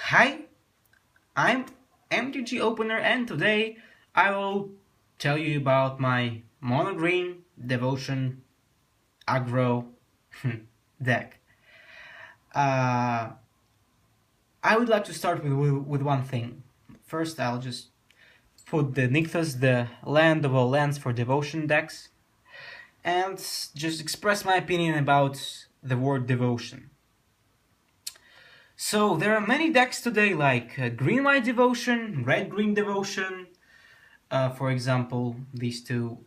Hi, I'm MTGOpener and today I will tell you about my mono green devotion aggro deck. Uh, I would like to start with one thing. First, I'll just put the Nykthos, the land of all lands for devotion decks, and just express my opinion about the word devotion. So there are many decks today like green-white devotion, red-green devotion, for example, these two,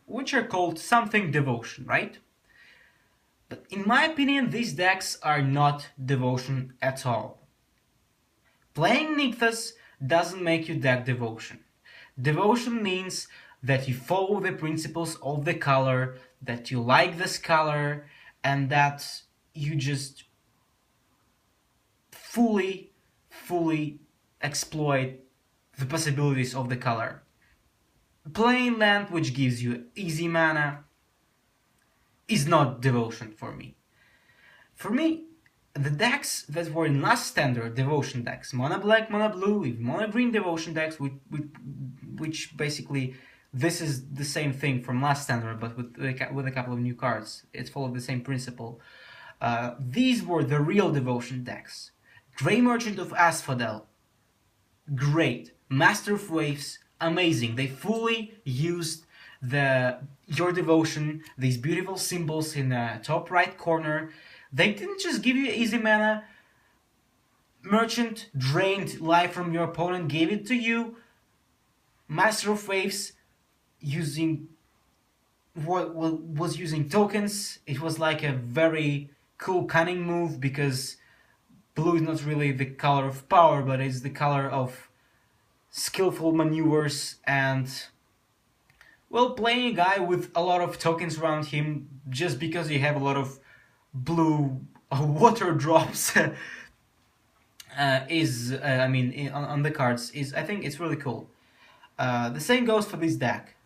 which are called something devotion, right? But in my opinion, these decks are not devotion at all. Playing Nykthos doesn't make you deck devotion. Devotion means that you follow the principles of the color, that you like this color, and that you just fully exploit the possibilities of the color. Playing land which gives you easy mana is not devotion for me. For me, the decks that were in last standard devotion decks, mono black, mono blue, even mono green devotion decks, which basically this is the same thing from last standard but with a couple of new cards. It followed the same principle. These were the real devotion decks. Grey Merchant of Asphodel, great. Master of Waves, amazing. They fully used your devotion, these beautiful symbols in the top right corner. They didn't just give you easy mana. Merchant drained life from your opponent, gave it to you. Master of Waves was using tokens. It was like a very cool cunning move because blue is not really the color of power, but it's the color of skillful maneuvers and, well, playing a guy with a lot of tokens around him just because you have a lot of blue water drops on the cards I think it's really cool. The same goes for this deck.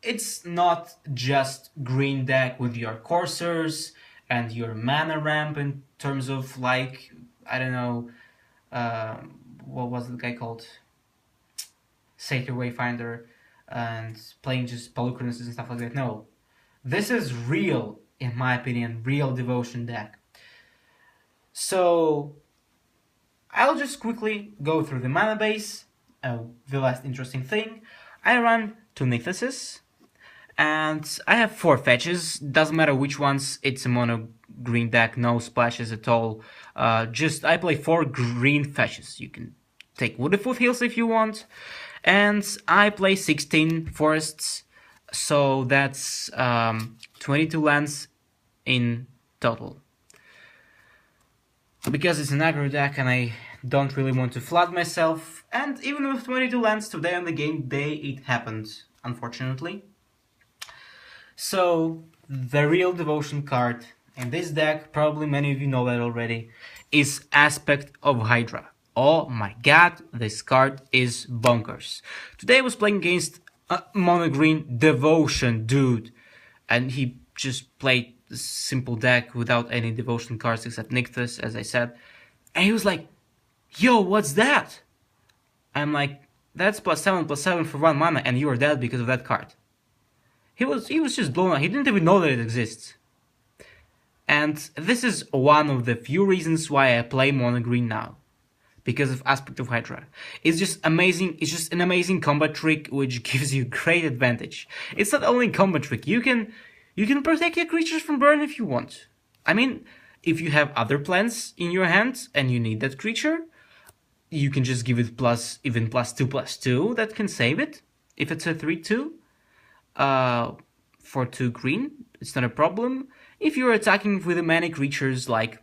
It's not just green deck with your coursers and your mana ramp in terms of, like, I don't know, what was the guy called? Satyr Wayfinder, and playing just Polukranos and stuff like that. No. This is real, in my opinion, real devotion deck. So I'll just quickly go through the mana base. The last interesting thing. I run 2 Nykthoses, and I have 4 fetches. Doesn't matter which ones, it's a mono green deck, no splashes at all. I play 4 green fetches. You can take Wooded Foothills if you want. And I play 16 forests, so that's 22 lands in total. Because it's an aggro deck and I don't really want to flood myself, and even with 22 lands today on the game day, it happened, unfortunately. So, the real devotion card in this deck, probably many of you know that already, is Aspect of Hydra. Oh my god, this card is bonkers. Today I was playing against a mono green devotion dude, and he just played a simple deck without any devotion cards except Nykthos, as I said, and he was like, yo, what's that? I'm like, that's +7/+7 for 1 mana and you are dead because of that card. He was just blown out. He didn't even know that it exists. And this is one of the few reasons why I play mono green now. Because of Aspect of Hydra. It's just amazing. It's just an amazing combat trick which gives you great advantage. It's not only a combat trick. You can protect your creatures from burn if you want. I mean, if you have other plans in your hand and you need that creature, you can just give it +2/+2 that can save it. If it's a 3/2 for 2 green, it's not a problem. If you're attacking with many creatures, like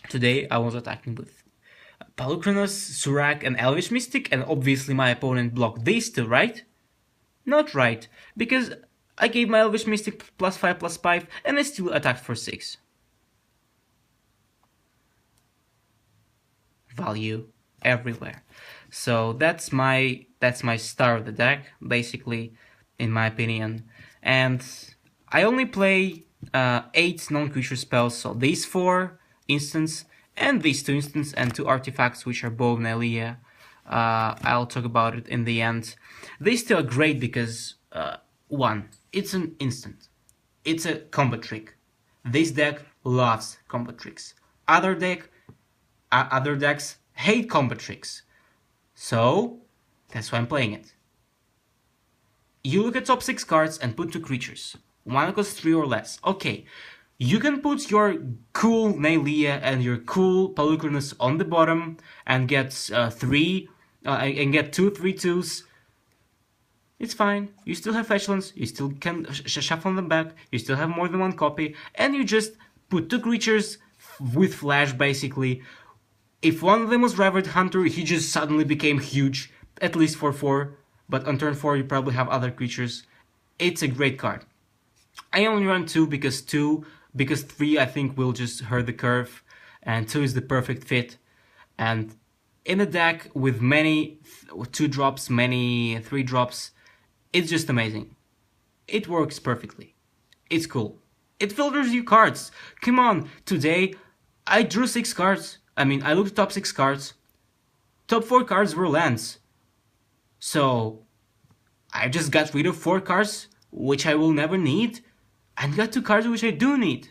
today I was attacking with Polukranos, Surrak, and Elvish Mystic, and obviously my opponent blocked these 2, right? Not right, because I gave my Elvish Mystic +5/+5, and I still attacked for 6. Value everywhere. So that's my star of the deck, basically, in my opinion. And I only play 8 non-creature spells, so these 4 instants and these 2 instants and 2 artifacts, which are Bow of Nylea. I'll talk about it in the end. These 2 are great because, 1, it's an instant. It's a combo trick. This deck loves combo tricks. Other decks hate combo tricks. So, that's why I'm playing it. You look at top 6 cards and put 2 creatures. One costs 3 or less. Okay, you can put your cool Nylea and your cool Polukranos on the bottom and get 3 and get 2 3/2s. It's fine. You still have echelons. You still can shuffle them back. You still have more than 1 copy, and you just put 2 creatures with flash basically. If one of them was Reverent Hunter, he just suddenly became huge, at least for 4. But on turn 4, you probably have other creatures. It's a great card. I only run 2 because 3 I think will just hurt the curve, and 2 is the perfect fit. And in a deck with many 2 drops, many 3 drops, it's just amazing. It works perfectly. It's cool. It filters you cards. Come on, today I drew 6 cards. I looked at top 6 cards. Top 4 cards were lands. So I just got rid of 4 cards which I will never need, and got 2 cards which I do need,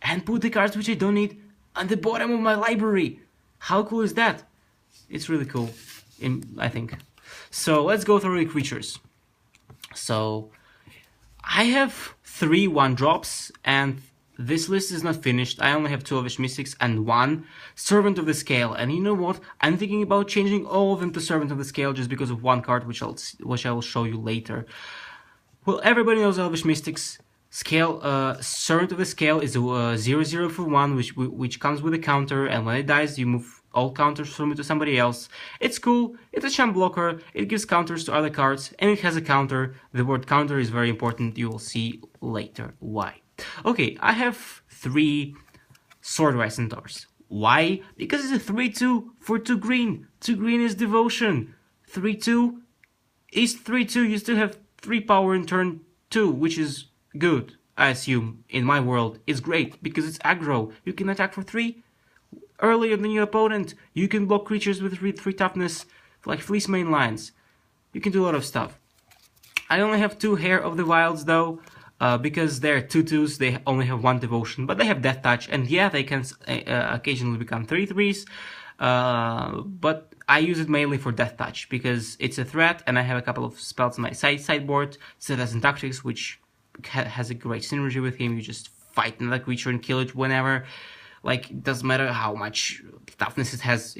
and put the cards which I don't need on the bottom of my library. How cool is that? It's really cool, I think. So let's go through the creatures. So I have 3 1-drops, and this list is not finished. I only have 2 Elvish Mystics and 1 Servant of the Scale. And you know what? I'm thinking about changing all of them to Servant of the Scale just because of 1 card, which I will show you later. Well, everybody knows Elvish Mystics. Servant of the Scale is a 0/0 for 1, which comes with a counter, and when it dies, you move all counters from it to somebody else. It's cool, it's a champ blocker, it gives counters to other cards, and it has a counter. The word counter is very important, you will see later why. Okay, I have 3 Swordwise Centaurs. Why? Because it's a 3/2 for 2 green. 2 green is devotion. 3/2 is 3/2, you still have 3 power in turn 2, which is good, I assume. In my world, it's great, because it's aggro. You can attack for 3 earlier than your opponent. You can block creatures with 3 toughness, like Fleece main lines. You can do a lot of stuff. I only have 2 Heir of the Wilds though, because they're 2/2s, they only have 1 devotion, but they have Death Touch, and yeah, they can occasionally become 3/3s, but I use it mainly for Death Touch, because it's a threat, and I have a couple of spells on my sideboard, Setessan Tactics, which has a great synergy with him. You just fight another creature and kill it whenever. Like, it doesn't matter how much toughness it has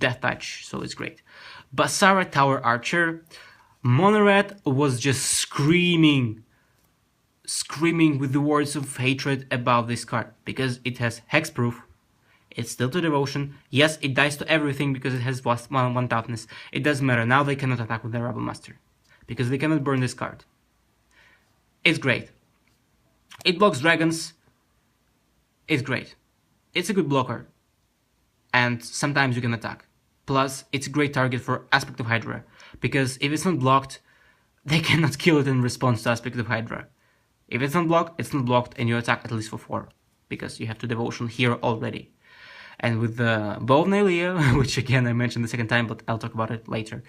Death Touch, so it's great. Bassara Tower Archer. Monored was just screaming with the words of hatred about this card, because it has hexproof, it's still to devotion, yes, it dies to everything because it has 1 toughness, it doesn't matter, now they cannot attack with their Rebel Master, because they cannot burn this card. It's great. It blocks dragons, it's great. It's a good blocker, and sometimes you can attack. Plus, it's a great target for Aspect of Hydra, because if it's not blocked, they cannot kill it in response to Aspect of Hydra. If it's not blocked, and you attack at least for 4, because you have to devotion here already. And with the Bow of Nylea, which again I mentioned the second time, but I'll talk about it later,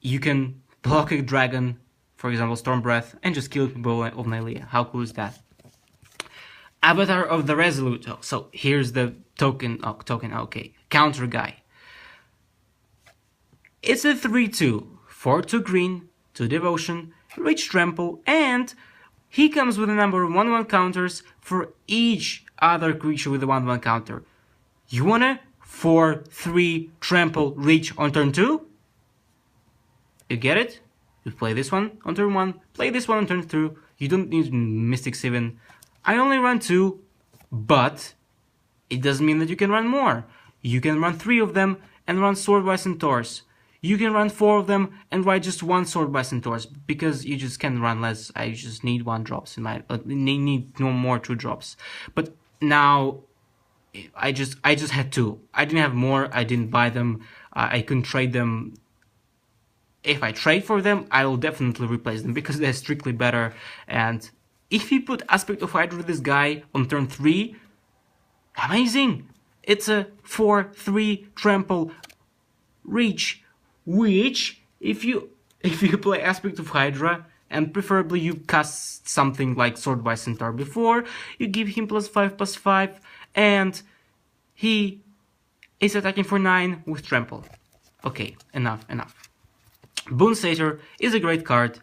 you can block a dragon, for example Storm Breath, and just kill it with Bow of Nylea. How cool is that? Avatar of the Resolute. Oh, so here's the token, okay, counter guy. It's a 3/2 for 2 green, 2 devotion, rich trample, and he comes with a number of 1/1 counters for each other creature with a 1/1 counter. You wanna 4/3 trample reach on turn 2? You get it? You play this one on turn 1, play this one on turn 2. You don't need Mystics even. I only run 2, but it doesn't mean that you can run more. You can run 3 of them and run Swordwise Centaurs. You can run 4 of them and write just 1 Swordwise Centaurs, because you just can't run less. I just need 1 drops in my need no more 2 drops. But now I just had 2. I didn't have more. I didn't buy them. I couldn't trade them. If I trade for them, I will definitely replace them, because they're strictly better. And if you put Aspect of Hydra with this guy on turn 3, Amazing! It's a 4/3 trample reach, which if you play Aspect of Hydra, and preferably you cast something like Swordwise Centaur before, you give him +5/+5, and he is attacking for 9 with trample. Okay, enough. Boon Satyr is a great card.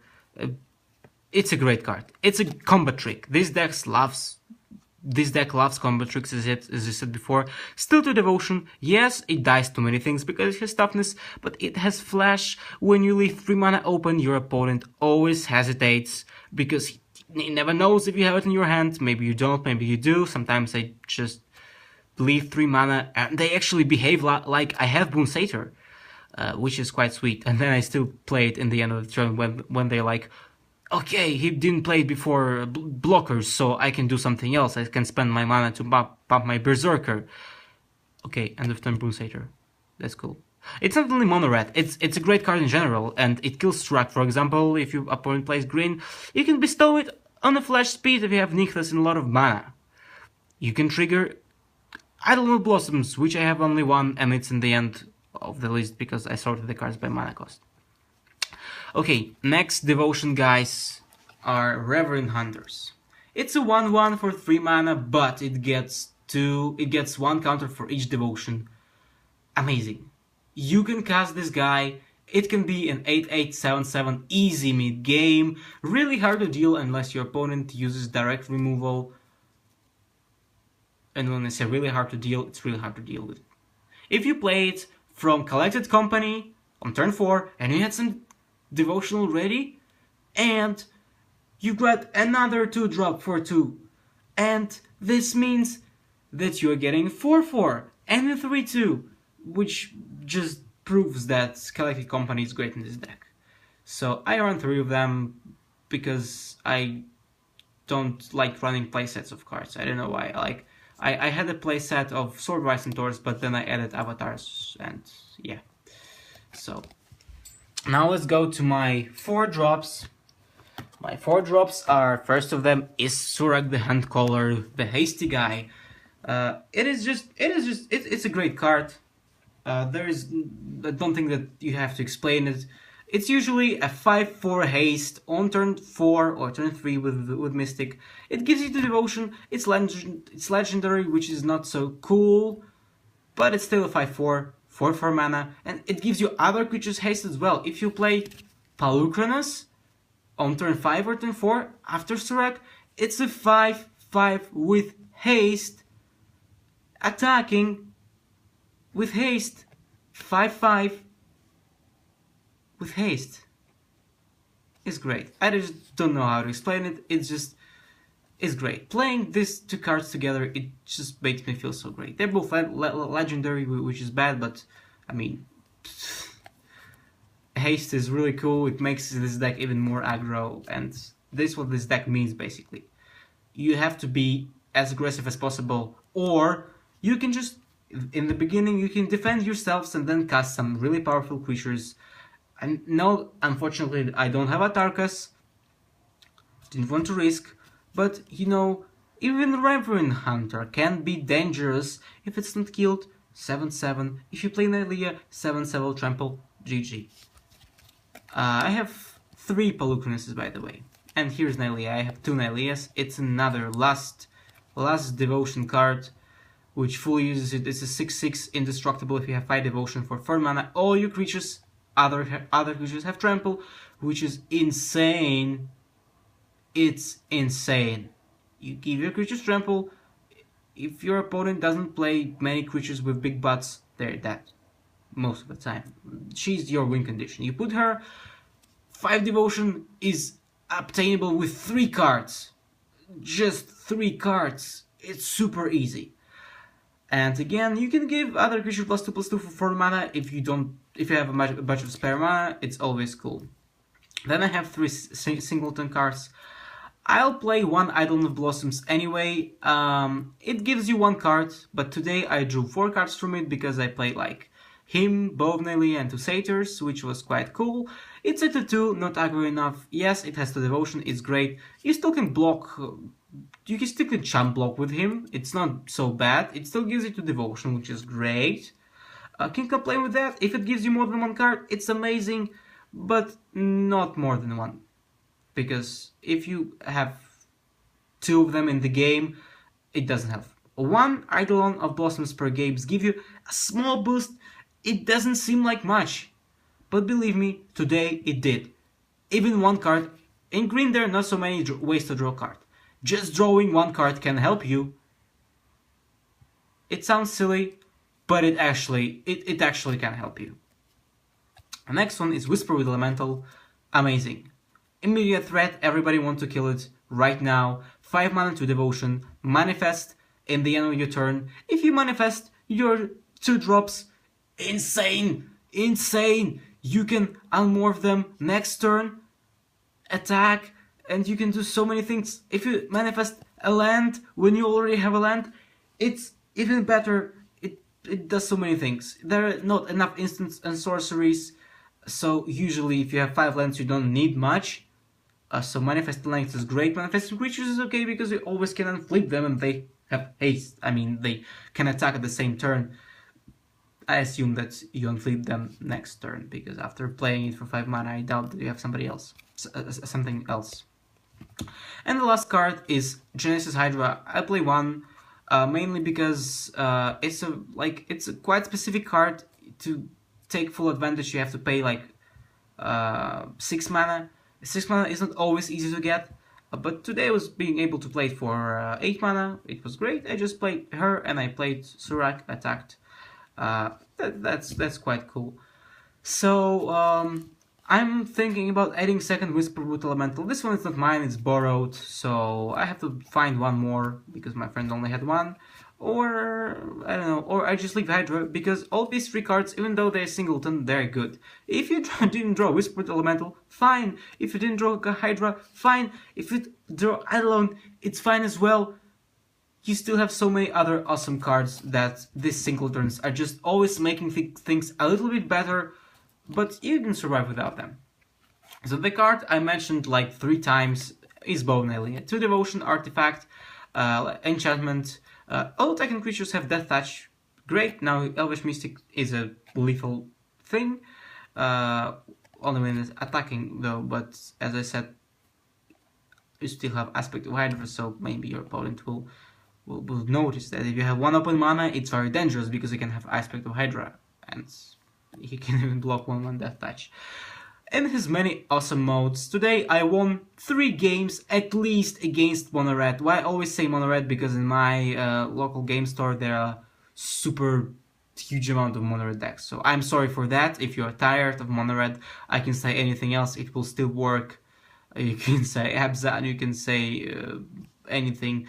It's a great card. It's a combat trick. This deck loves combat tricks, as I said before. Still to devotion. Yes, it dies to many things because it has toughness, but it has flash. When you leave 3 mana open, your opponent always hesitates because he never knows if you have it in your hand. Maybe you don't, maybe you do. Sometimes I just leave 3 mana and they actually behave like I have Boon Satyr, which is quite sweet. And then I still play it in the end of the turn when they're like, okay, he didn't play it before blockers, so I can do something else. I can spend my mana to pump my Berserker. Okay, end of turn Boon Satyr. That's cool. It's not only mono red, it's a great card in general, and it kills Surrak. For example, if your opponent plays green, you can bestow it on a flash speed if you have Nykthos and a lot of mana. You can trigger Eidolon of Blossoms, which I have only one, and it's in the end of the list because I sorted the cards by mana cost. Okay, next devotion guys are Reverent Hunters. It's a 1/1 for 3 mana, but it gets 1 counter for each devotion. Amazing. You can cast this guy. It can be an 8/8, 7/7 easy mid game. Really hard to deal unless your opponent uses direct removal. And when I say really hard to deal, it's really hard to deal with. If you play it from Collected Company on turn 4 and you had some devotional ready, and you got another 2-drop for 2, and this means that you're getting 4/4 and a 3/2, which just proves that Collected Company is great in this deck. So I run 3 of them because I don't like running playsets of cards. I don't know why. I had a playset of Swordwise Centaurs, but then I added avatars, and yeah. So now let's go to my 4 drops. My 4 drops are, first of them is Surrak the Handcaller, the hasty guy. It's a great card. I don't think that you have to explain it. It's usually a 5/4 haste on turn 4 or turn 3 with Mystic. It gives you the devotion. It's legendary, which is not so cool, but it's still a 5/4. 4/4 mana, and it gives you other creatures haste as well. If you play Polukranos on turn 5 or turn 4 after Surrak, it's a 5/5 with haste, attacking with haste, 5/5 with haste. It's great. I just don't know how to explain it. It's great. Playing these 2 cards together, it just makes me feel so great. They're both legendary, which is bad, but I mean, haste is really cool. It makes this deck even more aggro, and this is what this deck means basically. You have to be as aggressive as possible, or you can just, in the beginning, you can defend yourselves and then cast some really powerful creatures. And no, unfortunately, I don't have a Tarkas. Didn't want to risk. But, you know, even Reverent Hunter can be dangerous if it's not killed. 7/7. If you play Nylea, 7/7 trample. GG. I have 3 Polukranos, by the way. And here's Nylea. I have 2 Nyleas. It's another last devotion card, which fully uses it. It's a 6/6 indestructible if you have 5 devotion for 4 mana. All your creatures, other creatures have trample, which is insane. It's insane. You give your creatures trample. If your opponent doesn't play many creatures with big butts, they're dead. Most of the time. She's your win condition. You put her, 5 devotion is obtainable with 3 cards. Just 3 cards. It's super easy. And again, you can give other creature +2/+2 for 4 mana. If you have a bunch of spare mana, it's always cool. Then I have 3 singleton cards. I'll play 1 Eidolon of Blossoms anyway. It gives you 1 card, but today I drew 4 cards from it because I played like him, Bow of Nylea, and 2 Satyrs, which was quite cool. It's at a 2, not aggro enough. Yes, it has the devotion, it's great. You still can block You can still chump block with him. It's not so bad. It still gives you 2 devotion, which is great. Can't complain with that. If it gives you more than 1 card, it's amazing, but not more than 1. Because if you have 2 of them in the game, it doesn't help. 1 Eidolon of Blossoms per game give you a small boost. It doesn't seem like much, but believe me, today it did. Even 1 card. In green there are not so many ways to draw a card. Just drawing 1 card can help you. It sounds silly, but it actually can help you. The next one is Whisperwood Elemental. Amazing. Immediate threat, everybody wants to kill it right now. 5 mana, 2 devotion. Manifest in the end of your turn. If you manifest your 2 drops, insane! Insane! You can unmorph them next turn, attack, and you can do so many things. If you manifest a land when you already have a land, it's even better. It does so many things. There are not enough instants and sorceries, so usually if you have 5 lands you don't need much. So manifest length is great. Manifesting creatures is okay because you always can unflip them and they have haste. I mean, they can attack at the same turn. I assume that you unflip them next turn, because after playing it for 5 mana, I doubt that you have something else. And the last card is Genesis Hydra. I play 1 mainly because it's a quite specific card. To take full advantage, you have to pay like 6 mana. 6 mana is not always easy to get, but today I was being able to play it for 8 mana. It was great. I just played her and I played Surrak, attacked. That's quite cool. So I'm thinking about adding second Whisperwood Elemental. This one is not mine, it's borrowed, so I have to find 1 more because my friend only had 1. Or, I don't know, or I just leave Hydra, because all these 3 cards, even though they're singleton, they're good. If you didn't draw Whisperwood Elemental, fine. If you didn't draw Hydra, fine. If you draw Eidolon, it's fine as well. You still have so many other awesome cards that these singletons are just always making things a little bit better, but you can survive without them. So the card I mentioned like 3 times is Bow of Nylea. 2 devotion, artifact, enchantment. All attacking creatures have Death Touch. Great. Now Elvish Mystic is a lethal thing. Only when it's attacking though, but as I said, you still have Aspect of Hydra, so maybe your opponent will notice that if you have 1 open mana, it's very dangerous because you can have Aspect of Hydra, and he can even block 1/1 Death Touch. And his many awesome modes. Today I won 3 games at least against Mono Red. Why I always say Mono Red? Because in my local game store there are super huge amount of Mono Red decks. So I'm sorry for that. If you're tired of Mono Red, I can say anything else. It will still work. You can say Abza, and you can say anything.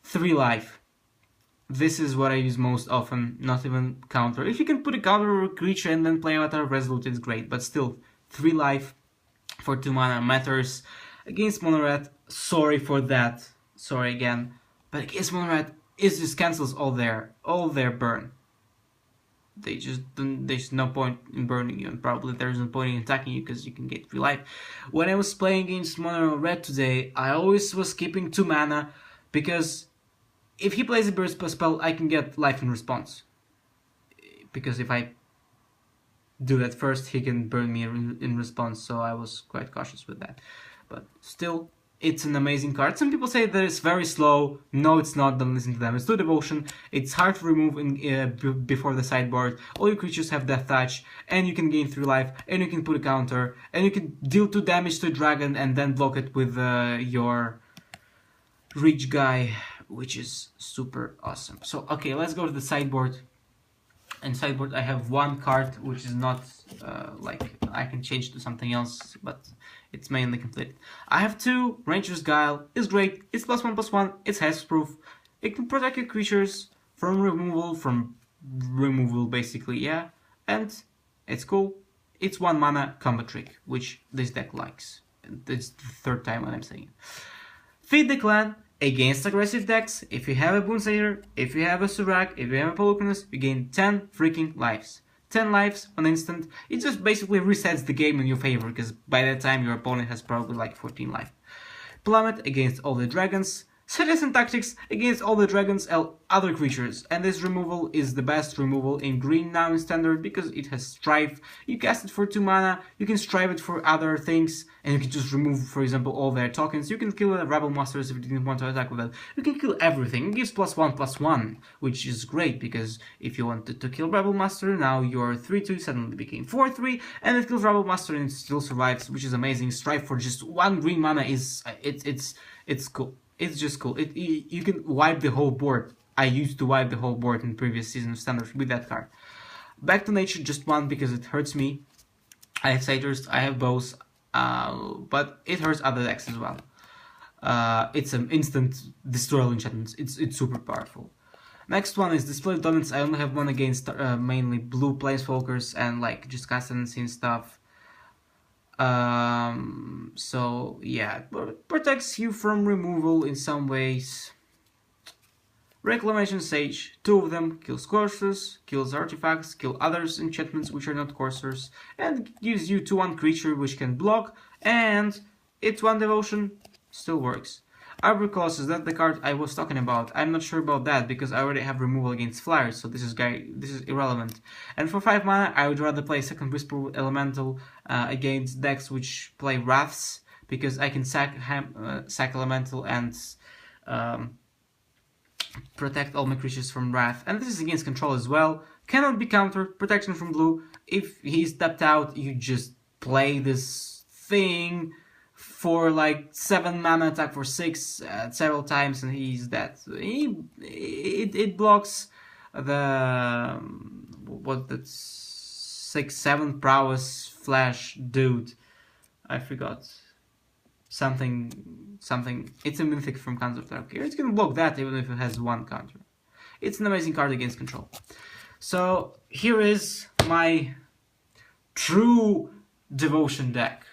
3 life. This is what I use most often, not even counter. If you can put a counter or a creature and then play out a Resolute, it's great, but still, 3 life for 2 mana matters. Against Mono Red, sorry for that, sorry again, but against Mono Red, it just cancels all their burn. There's no point in burning you, and probably there's no point in attacking you because you can get 3 life. When I was playing against Mono Red today, I always was keeping 2 mana, because if he plays a burst spell, I can get life in response. Because if I do that first, he can burn me in response, so I was quite cautious with that. But still, it's an amazing card. Some people say that it's very slow. No, it's not, don't listen to them. It's 2 devotion, it's hard to remove before the sideboard. All your creatures have Death Touch, and you can gain 3 life, and you can put a counter, and you can deal 2 damage to a dragon and then block it with your reach guy, which is super awesome. So okay, let's go to the sideboard. In sideboard I have 1 card which is not like I can change to something else, but it's mainly complete. I have 2 Ranger's Guile. It's great. It's +1/+1. It's hexproof. It can protect your creatures from removal basically, yeah. And it's cool. It's 1 mana combat trick, which this deck likes. It's the 3rd time when I'm saying it. Feed the clan. Against aggressive decks, if you have a Boon Satyr, if you have a Surrak, if you have a Polukranos, you gain 10 freaking lives. 10 lives on instant. It just basically resets the game in your favor, because by that time your opponent has probably like 14 life. Plummet against all the dragons. Setessan Tactics against all the dragons and other creatures, and this removal is the best removal in green now in Standard because it has Strife. You cast it for 2 mana, you can strive it for other things, and you can just remove, for example, all their tokens. You can kill the Rebel Masters if you didn't want to attack with that. You can kill everything. It gives +1/+1, which is great because if you wanted to kill Rebel Master, now your 3/2 suddenly became 4/3, and it kills Rebel Master and it still survives, which is amazing. Strife for just 1 green mana is it's cool. It's just cool. You can wipe the whole board. I used to wipe the whole board in previous season of Standard with that card. Back to Nature, just 1 because it hurts me. I have Satyrs, I have Bows, but it hurts other decks as well. It's an instant destroy enchantment. It's super powerful. Next one is Display of Dominance. I only have one against mainly blue planeswalkers and like just castellans and stuff. So yeah, it protects you from removal in some ways. Reclamation Sage, 2 of them, kills coursers, kills artifacts, kill others enchantments which are not coursers, and gives you 2/1 creature which can block, and it's 1 devotion, still works. Arbor Colossus, that's the card I was talking about. I'm not sure about that because I already have removal against flyers, so this is irrelevant. And for 5 mana, I would rather play second Whisperwood Elemental against decks which play Wraths, because I can sack Elemental and protect all my creatures from Wrath. And this is against control as well. Cannot be countered. Protection from blue. If he's tapped out, you just play this thing for like 7 mana, attack for 6 several times, and he's dead. It blocks the what that's 6/7 prowess flash dude. I forgot something. It's a mythic from Counter-Attack. Here it's gonna block that even if it has 1 counter. It's an amazing card against control. So here is my true devotion deck.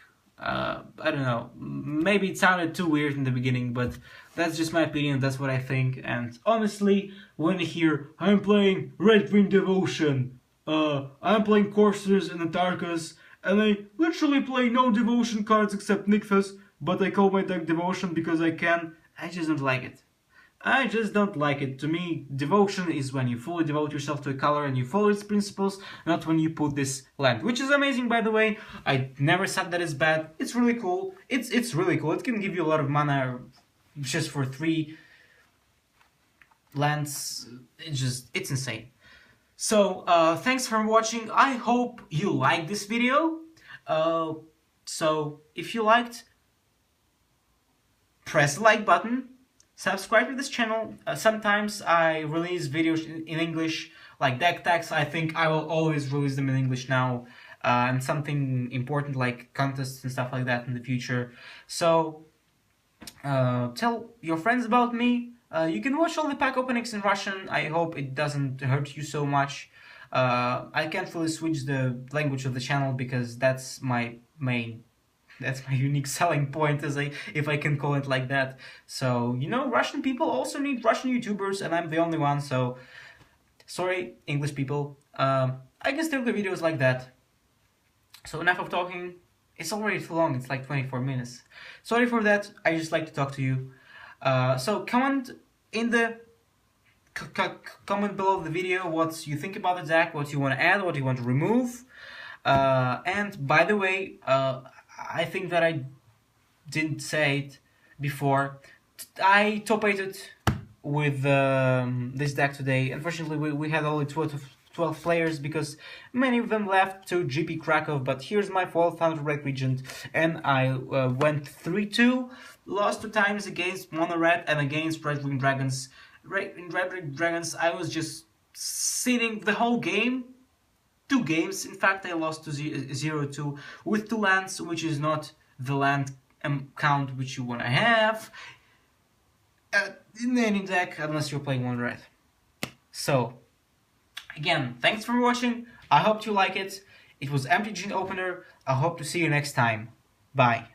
I don't know, maybe it sounded too weird in the beginning, but that's just my opinion, that's what I think. And honestly, when you hear, I'm playing Red-Green Devotion, I'm playing Coursers and Antarcus, and I literally play no devotion cards except Nykthos, but I call my deck Devotion because I can, I just don't like it. I just don't like it. To me, devotion is when you fully devote yourself to a color and you follow its principles, not when you put this land, which is amazing, by the way. I never said that it's bad. It's really cool. It's really cool. It can give you a lot of mana just for 3 lands. It's insane. So thanks for watching. I hope you liked this video. So if you liked, press the like button. Subscribe to this channel. Sometimes I release videos in English, like deck tags. I think I will always release them in English now, and something important like contests and stuff like that in the future. So tell your friends about me. You can watch all the pack openings in Russian. I hope it doesn't hurt you so much. I can't really switch the language of the channel because that's my unique selling point, if I can call it like that. So, you know, Russian people also need Russian YouTubers, and I'm the only one, so sorry, English people. I can still do videos like that. So enough of talking. It's already too long, it's like 24 minutes. Sorry for that, I just like to talk to you. So comment in the comment below the video what you think about the deck, what you want to add, what you want to remove. And by the way, I think that I didn't say it before. I top 8'd with this deck today. Unfortunately, we had only 12 players because many of them left to GP Krakow. But here's my 1200 Red Regent, and I went 3-2, lost 2 times against Mono Red and against Red Wing Dragons. In Red Wing Dragons, I was just sitting the whole game. 2 games, in fact, I lost to 0-2 with 2 lands, which is not the land count which you want to have in any deck, unless you're playing 1 red. So, again, thanks for watching. I hope you like it. It was MTGOpener. I hope to see you next time. Bye.